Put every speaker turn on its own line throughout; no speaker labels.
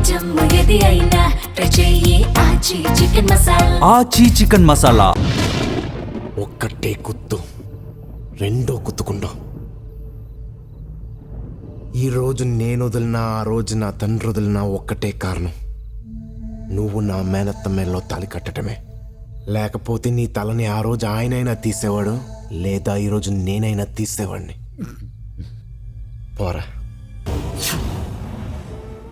జమ్ము ఏది అయినా ట్రై చెయ్యి ఆచి చికెన్ మసాలా.
ఆచి చికెన్ మసాలా.
ఒక్కటే కుత్తు రెండో కుత్తుకుంటాం. ఈరోజు నేను వదిలినా ఆ రోజు నా తండ్రి వదిలినా ఒక్కటే కారణం, నువ్వు నా మేనత్త మెల్లో తాలి కట్టడమే. లేకపోతే నీ తలని ఆ రోజు ఆయనైనా తీసేవాడు, లేదా ఈరోజు నేనైనా తీసేవాడిని. పోరా.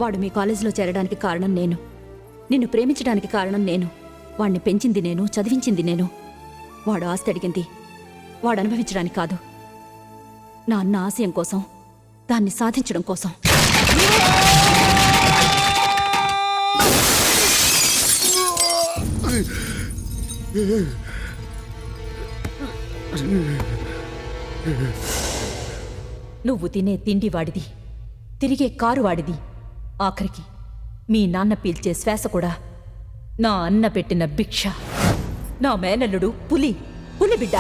వాడు మీ కాలేజీలో చేరడానికి కారణం నేను, నిన్ను ప్రేమించడానికి కారణం నేను, వాడిని పెంచింది నేను, చదివించింది నేను. వాడు ఆస్తి అడిగింది వాడు అనుభవించడానికి కాదు, నా అన్న ఆశయం కోసం, దాన్ని సాధించడం కోసం. నువ్వు తినే తిండి వాడిది, తిరిగే కారు వాడిది, ఆఖరికి మీ నాన్న పీల్చే శ్వాస కూడా నా అన్న పెట్టిన భిక్ష. నా మేనల్లుడు పులి బిడ్డ.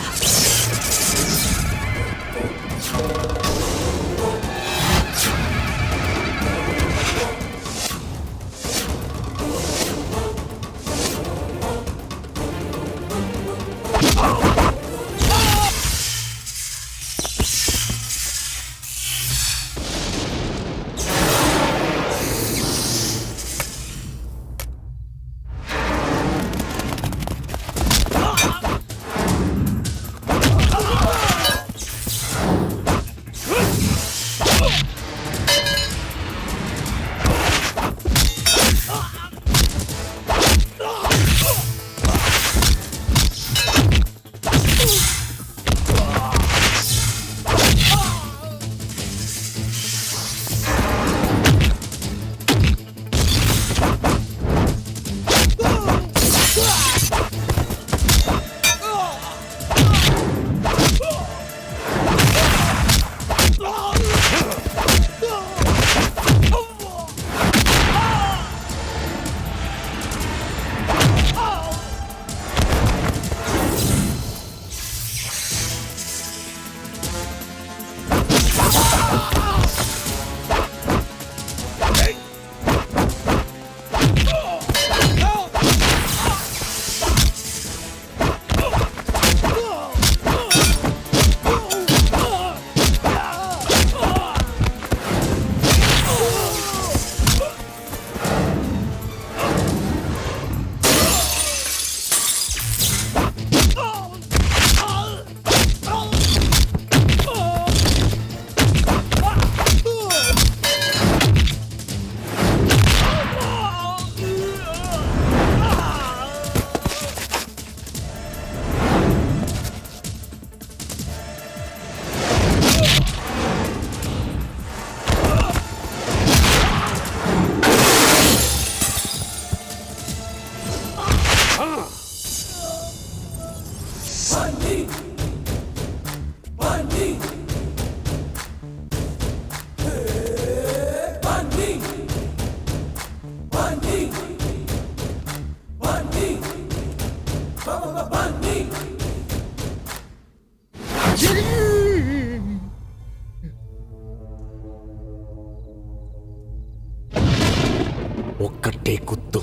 ఒక్కటే కుత్తు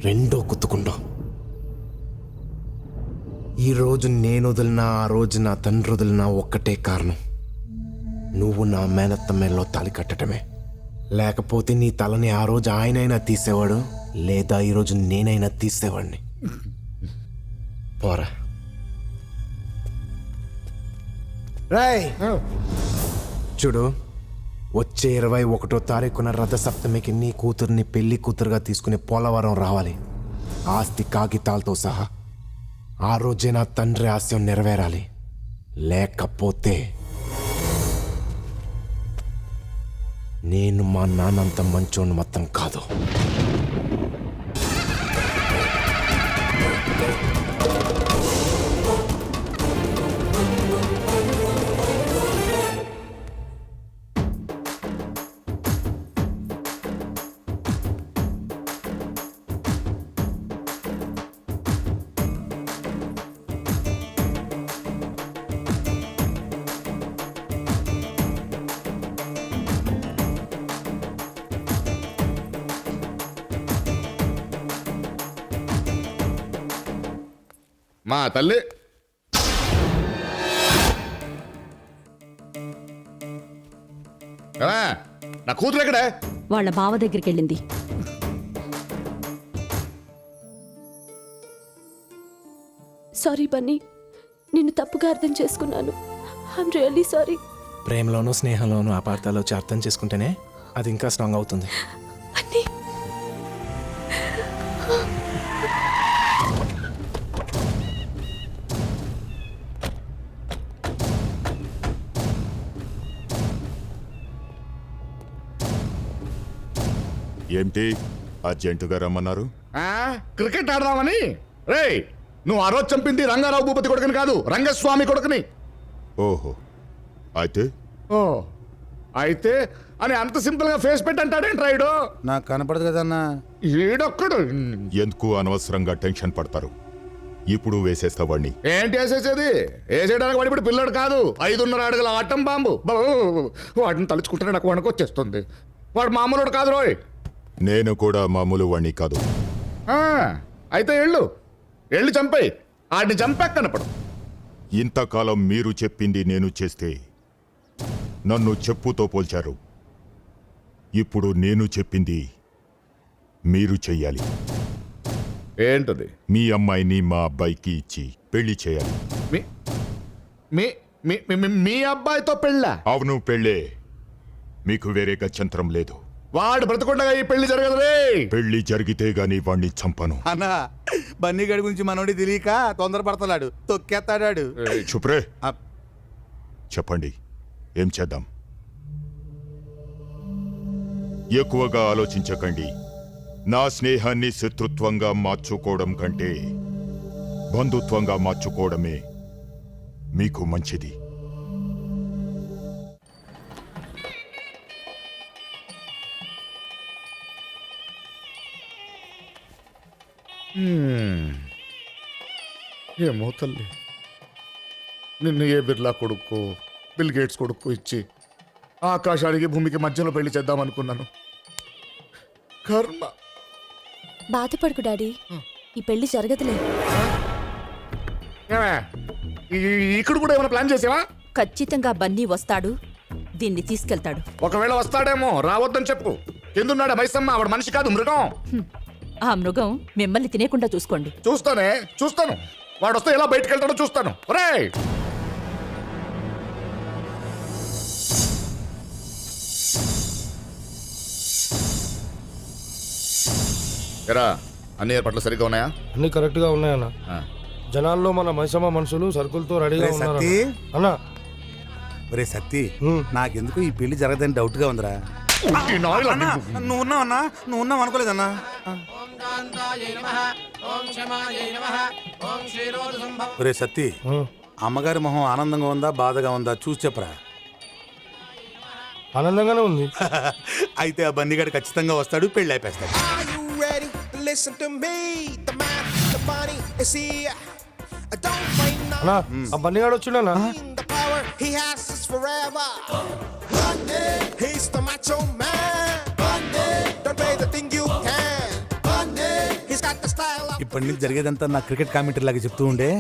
రెండో కుత్తుకుంటాం. ఈరోజు నేను వదిలినా ఆ రోజు నా తండ్రి వదిలినా ఒక్కటే కారణం, నువ్వు నా మేనత్త మెల్లో తాలి కట్టడమే. లేకపోతే నీ తలని ఆ రోజు ఆయనైనా తీసేవాడు, లేదా ఈరోజు నేనైనా తీసేవాడిని. పోరా. రాయ్ చూడు, వచ్చే 21వ తారీఖున రథసప్తమికి నీ కూతుర్ని పెళ్లి కూతురుగా తీసుకుని పోలవరం రావాలి, ఆస్తి కాగితాలతో సహా. ఆ రోజే నా తండ్రి ఆశయం నెరవేరాలి, లేకపోతే నేను మా నాన్నంత మంచోని మొత్తం కాదు.
మా తల్లి ఏమా, నా కూతురు ఎక్కడే?
వాళ్ళ బావ దగ్గరికి వెళ్ళింది.
సారీ బన్నీ, నిన్ను తప్పుగా అర్థం చేసుకున్నాను. I'm really sorry.
ప్రేమలోనూ స్నేహంలోనూ అపార్థాలు వచ్చి అర్థం చేసుకుంటేనే అది ఇంకా స్ట్రాంగ్ అవుతుంది.
బన్నీ,
ఏంటి అర్జెంటుగా రమ్మన్నారు?
క్రికెట్ ఆడదామని. రేయ్, నువ్వు ఆ రోజు చంపింది రంగారావు భూపతి కొడుకుని కాదు, రంగస్వామి కొడుకుని.
ఓహో, అయితే
ఓ అయితే అని అంత సింపుల్ గా ఫేస్ పెట్టంటాడేంటి రాయుడు?
నాకు కనపడదు కదన్నా.
ఈడొక్కడు
ఎందుకు అనవసరంగా టెన్షన్ పడతారు? ఇప్పుడు వేసేస్తా వాడిని.
ఏంటి వేసేసేది? వేసేయడానికి వాడి ఇప్పుడు పిల్లడు కాదు, 5.5 అడుగుల ఆటం బాంబు. వాడిని తలుచుకుంటే నాకు వణుకొచ్చేస్తుంది. వాడు మామూలుడు కాదు రోయ్.
నేను కూడా మామూలు వాణ్ణి కాదు.
అయితే ఎళ్ళు చంపేయి. ఆడిని చంపాక కనపడు.
ఇంతకాలం మీరు చెప్పింది నేను చేస్తే నన్ను చెప్పుతో పోల్చారు. ఇప్పుడు నేను చెప్పింది మీరు చెయ్యాలి.
ఏంటది?
మీ అమ్మాయిని మా అబ్బాయికి ఇచ్చి పెళ్లి చేయాలి.
మీ మీ మీ- మీ- మీ అబ్బాయితో పెళ్ళా?
అవును, పెళ్ళే. మీకు వేరే గత్యంతరం లేదు.
వాడు బ్రతకుండగా ఈ పెళ్లి జరగదు రే.
పెళ్లి జరిగితే గాని వాణ్ణి చంపను.
అన్నా, బన్నీ గడి గురించి మనోడి తెలియక తొందరపడతాడు, తొక్కేస్తాడాడు.
చుప్రే, చెప్పండి, ఏం చేద్దాం? ఎక్కువగా ఆలోచించకండి. నా స్నేహాన్ని శత్రుత్వంగా మార్చుకోవడం కంటే బంధుత్వంగా మార్చుకోవడమే మీకు మంచిది.
ఏమో తల్లి, నిన్ను ఏ బిర్లా కొడుకు, బిల్ గేట్స్ కొడుకు ఇచ్చి ఆకాశానికి భూమికి మధ్యలో పెళ్లి చేద్దాం అనుకున్నాను. కర్మ.
బాధపడకు డాడీ, ఈ పెళ్లి జరగదులే.
ఏమే, ఇక్కడ కూడా ఏమైనా ప్లాన్ చేసావా?
ఖచ్చితంగా బన్నీ వస్తాడు, దీన్ని తీసుకెళ్తాడు.
ఒకవేళ వస్తాడేమో, రావద్దని చెప్పు. కిందున్నాడా మైసమ్మ? ఆవిడ మనిషి కాదు, మృగం.
ఆ మృగం మిమ్మల్ని తినేకుండా చూసుకోండి.
చూస్తాను. వాడు వస్తే ఎలా బయటకు వెళ్తాడో చూస్తాను. ఒరేయ్, ఎరా, అన్ని ఏర్పాట్లు సరిగ్గా ఉన్నాయా?
అన్ని కరెక్ట్ గా ఉన్నాయన్న. జనాల్లో మన మైసమ్మ మనుషులు సరుకులతో రెడీగా ఉన్నారు
సత్తి,
అన్నా.
ఒరే సత్తి, నాకెందుకు ఈ పెళ్లి జరగదని డౌట్ గా ఉందిరా. నువ్వు ఉన్నావు అనుకోలేదన్నా. ఒరే సత్తి, అమ్మగారి మొహం ఆనందంగా ఉందా బాధగా ఉందా చూసి చెప్పరా.
ఆనందంగానే ఉంది.
అయితే ఆ బన్నీగాడు ఖచ్చితంగా వస్తాడు, పెళ్లి అయిపోతాడు.
అన్నా, ఆ బన్నీగాడు వచ్చిండనా?
ఇప్పటి నుంచి జరిగేదంతా నా క్రికెట్ కామెంటరీ లాగా చెప్తూ ఉండే.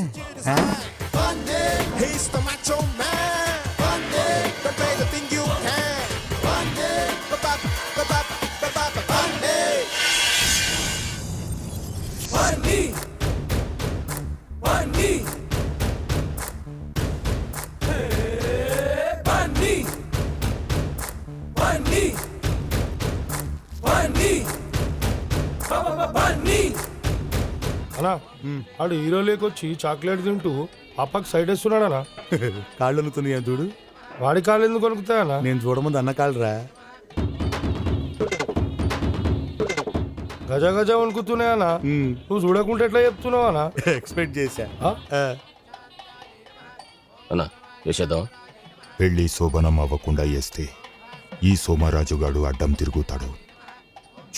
అన్నా, ఆడు హీరో లేకొచ్చి చాక్లెట్ తింటూ అప్పకి సైడ్ వేస్తున్నాడనా?
కాళ్ళు అనుతున్నాయి చూడు.
వాడి కాళ్ళు ఎందుకు కొనుకుతాయన్నా?
నేను చూడముందు అన్న కాళ్ళరా.
గజ గజ వణుకుతున్నాయన్నా. నువ్వు చూడకుంటే ఎట్లా చెప్తున్నావు అన్నా?
ఎక్స్పెక్ట్ చేశా.
అన్నా చేసేద్దాం.
పెళ్లి శోభనం అవ్వకుండా వేస్తే ఈ సోమరాజుగాడు అడ్డం తిరుగుతాడు.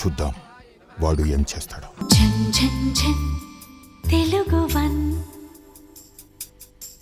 చూద్దాం వాడు ఏం చేస్తాడు.
ఝన్ ఝన్ ఝన్ తెలుగు వన్